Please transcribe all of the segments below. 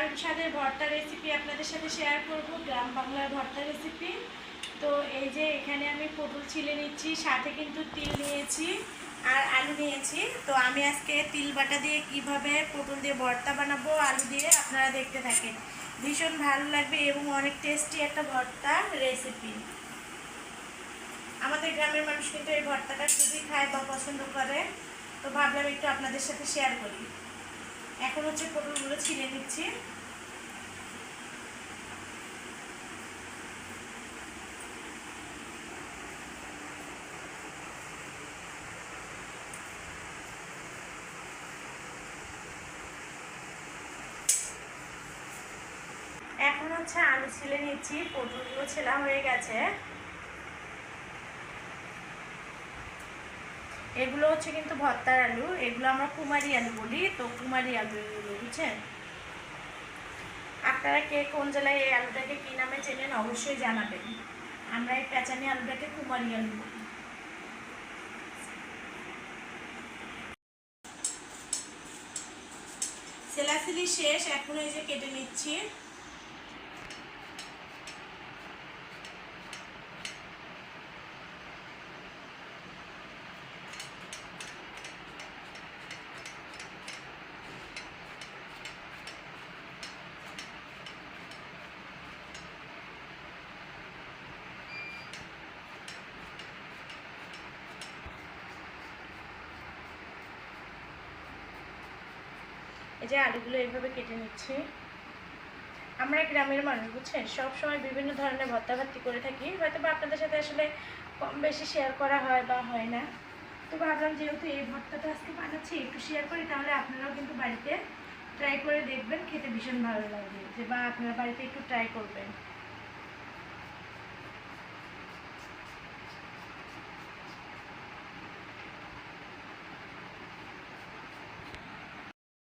দারুণ স্বাদের ভর্তা রেসিপি আপনাদের সাথে শেয়ার করব, গ্রাম বাংলার ভর্তা রেসিপি। তো এই যে এখানে আমি পটল ছিলে নিচ্ছি, সাথে কিন্তু তিল নিয়েছি আর আলু নিয়েছি। তো আমি আজকে তিল বাটা দিয়ে কিভাবে পটল দিয়ে ভর্তা বানাবো আলু দিয়ে, আপনারা দেখতে থাকেন। ভীষণ ভালো লাগবে এবং অনেক টেস্টি একটা ভর্তা রেসিপি। আমাদের গ্রামের মানুষ কিন্তু এই ভর্তাটা খুবই খায় বা পছন্দ করে, তো ভাবলাম একটু আপনাদের সাথে শেয়ার করি। এখন হচ্ছে পটলগুলো ছিলে নিচ্ছি। এখন হচ্ছে আলু ছিলে নিচ্ছি, পটলগুলো ছেলা হয়ে গেছে। এগুলো হচ্ছে কিন্তু ভর্তার আলু, এগুলো আমরা কুমারী আলু বলি। তো কুমারী আলু এগুলো, বুঝছেন? আপনারা কে কোন জেলায় এই আলুটাকে কি নামে চেনেন অবশ্যই জানাবেন। আমরা এই পেঁচানি আলুটাকে কুমারী আলু বলি। সেলাসিলি শেষ, এখন এই যে কেটে নিচ্ছি। এই যে আলুগুলো এইভাবে কেটে নিচ্ছি। আমরা গ্রামের মানুষ, বুঝছেন, সব সময় বিভিন্ন ধরনের ভর্তা ভাতি করে থাকি, হয়তো বা আপনাদের সাথে আসলে কম বেশি শেয়ার করা হয় বা হয় না। তো ভাবলাম যেহেতু এই ভর্তাটা আজকে বানাচ্ছি একটু শেয়ার করি, তাহলে আপনারাও কিন্তু বাড়িতে ট্রাই করে দেখবেন, খেতে ভীষণ ভালো লাগবে, যে বা আপনারা বাড়িতে একটু ট্রাই করবেন।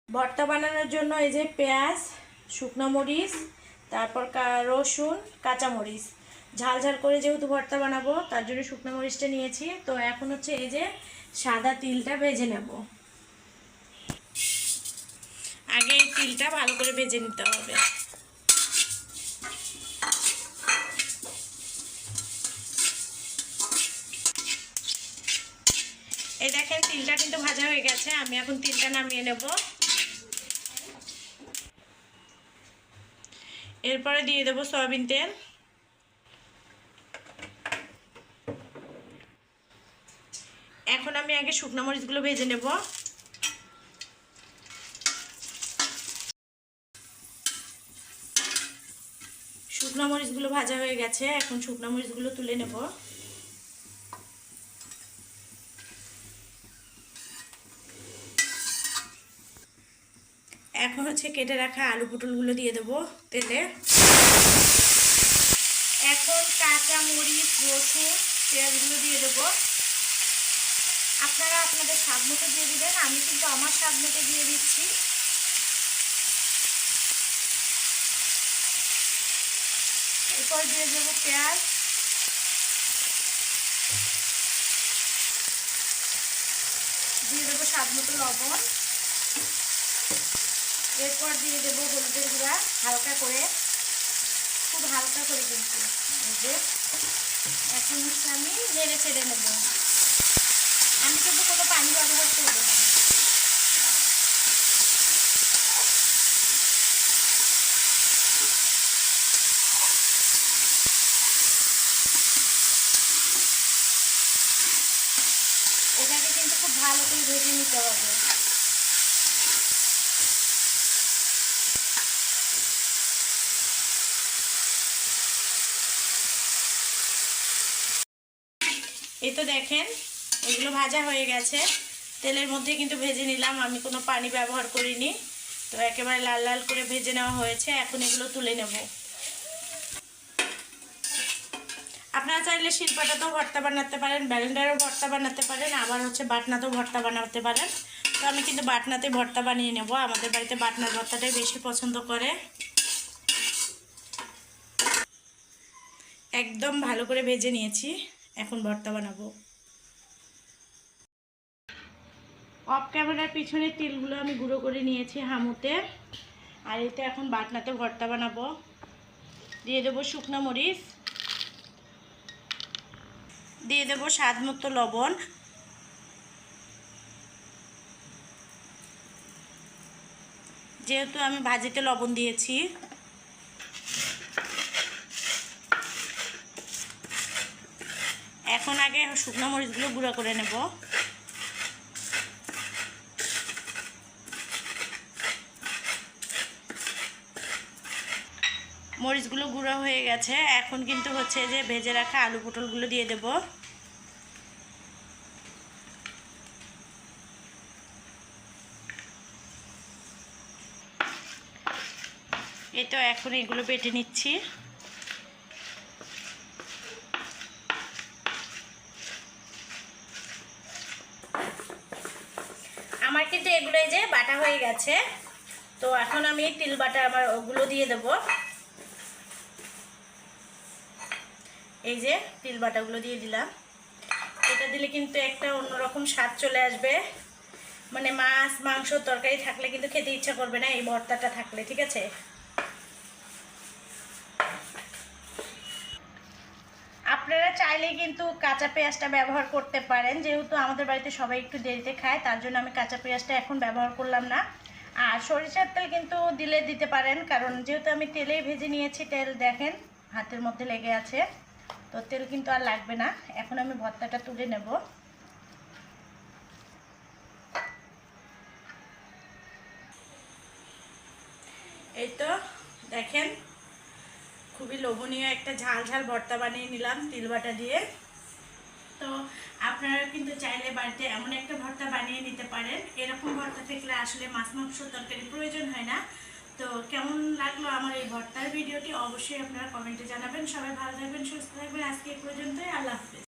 ভর্তা বানানোর জন্য এই যে পেঁয়াজ, শুকনো মরিচ, তারপর রসুন, কাঁচামরিচ, ঝাল ঝাল করে যেহেতু ভর্তা বানাবো তার জন্য শুকনো মরিচটা নিয়েছি। তো এখন হচ্ছে এই যে সাদা তিলটা ভেজে নেব। আগে এই তিলটা ভালো করে ভেজে নিতে হবে। এই দেখেন তিলটা কিন্তু ভাজা হয়ে গেছে, আমি এখন তিলটা নামিয়ে নেব। এরপরে দিয়ে দেবো সয়াবিন তেল। এখন আমি আগে শুকনো মরিচগুলো ভেজে নেব। শুকনো মরিচগুলো ভাজা হয়ে গেছে, এখন শুকনো মরিচগুলো তুলে নেব। এখন হচ্ছে কেটে রাখা আলু পটলগুলো দিয়ে দেবো তেলে। এখন কাঁচা মরিচ, রসুন, পেঁয়াজগুলো দিয়ে দেবো। আপনারা আপনাদের স্বাদ মতো দিয়ে দিবেন, আমি কিন্তু আমার স্বাদ মতো দিয়ে দিচ্ছি। এরপর দিয়ে দেবো পেঁয়াজ, দিয়ে দেবো স্বাদ মতো লবণ। এরপর দিয়ে দেবো হলুদের গুঁড়া, হালকা করে, খুব হালকা করে কিন্তু। এখন হচ্ছে আমি নেড়ে চেড়ে নেব। আমি কিন্তু কোনো পানি ব্যবহার করবো না। এটাকে কিন্তু খুব ভালো করে ভেজে নিতে হবে। এই তো দেখেন এগুলো ভাজা হয়ে গেছে, তেলের মধ্যে কিন্তু ভেজে নিলাম, আমি কোনো পানি ব্যবহার করিনি। তো একেবারে লাল লাল করে ভেজে নেওয়া হয়েছে, এখন এগুলো তুলে নেব। আপনারা চাইলে শিলপাটাতেও ভর্তা বানাতে পারেন, ব্লেন্ডারেও ভর্তা বানাতে পারেন, আবার হচ্ছে বাটনাতেও ভর্তা বানাতে পারেন। তো আমি কিন্তু বাটনাতে ভর্তা বানিয়ে নেব, আমাদের বাড়িতে বাটনার ভর্তাটাই বেশি পছন্দ করে। একদম ভালো করে ভেজে নিয়েছি, এখন ভর্তা বানাবো। অফ ক্যামেরার পিছনে তিলগুলো আমি গুঁড়ো করে নিয়েছি হামুতে। আর এতে এখন বাটনাতে ভর্তা বানাবো। দিয়ে দেবো শুকনো মরিচ, দিয়ে দেবো স্বাদ মতো লবণ, যেহেতু আমি ভাজিতে লবণ দিয়েছি। এখন আগে শুকনো মরিচগুলো গুঁড়ো করে নেব। মরিচগুলো গুঁড়ো হয়ে গেছে, এখন কিন্তু হচ্ছে যে ভেজে রাখা আলু পটলগুলো দিয়ে দেব। এই তো এখন এগুলো বেটে নিচ্ছি। আমার কিন্তু এগুলো যে বাটা হয়ে গেছে, তো এখন আমি তিল বাটা আমার ওগুলো দিয়ে দেব। এই যে তিল বাটাগুলো দিয়ে দিলাম। এটা দিলে কিন্তু একটা অন্যরকম স্বাদ চলে আসবে, মানে মাছ মাংস তরকারি থাকলে কিন্তু খেতে ইচ্ছা করবে না এই ভর্তাটা থাকলে, ঠিক আছে। আপনারা চাইলে কিন্তু কাঁচা পেঁয়াজটা ব্যবহার করতে পারেন, যেহেতু আমাদের বাড়িতে সবাই একটু দেরিতে খায়, তার জন্য আমি কাঁচা পেঁয়াজটা এখন ব্যবহার করলাম না। আর সরিষার তেল কিন্তু দিলে দিতে পারেন, কারণ যেহেতু আমি তেলেই ভেজে নিয়েছি, তেল দেখেন হাতের মধ্যে লেগে আছে, তো তেল কিন্তু আর লাগবে না। এখন আমি ভর্তাটা তুলে নেব। এই তো দেখেন খুবই লোভনীয় একটা ঝাল ঝাল ভর্তা বানিয়ে নিলাম তিল বাটা দিয়ে। তো আপনারা কিন্তু চাইলে বাড়িতে এমন একটা ভর্তা বানিয়ে নিতে পারেন। এরকম ভর্তা থাকলে আসলে মাছ মাংস তরকারি প্রয়োজন হয় না। তো কেমন লাগলো আমার এই ভর্তার ভিডিওটি অবশ্যই আপনারা কমেন্টে জানাবেন। সবাই ভালো থাকবেন, সুস্থ থাকবেন। আজকে এই পর্যন্তই, আল্লাহ হাফেজ।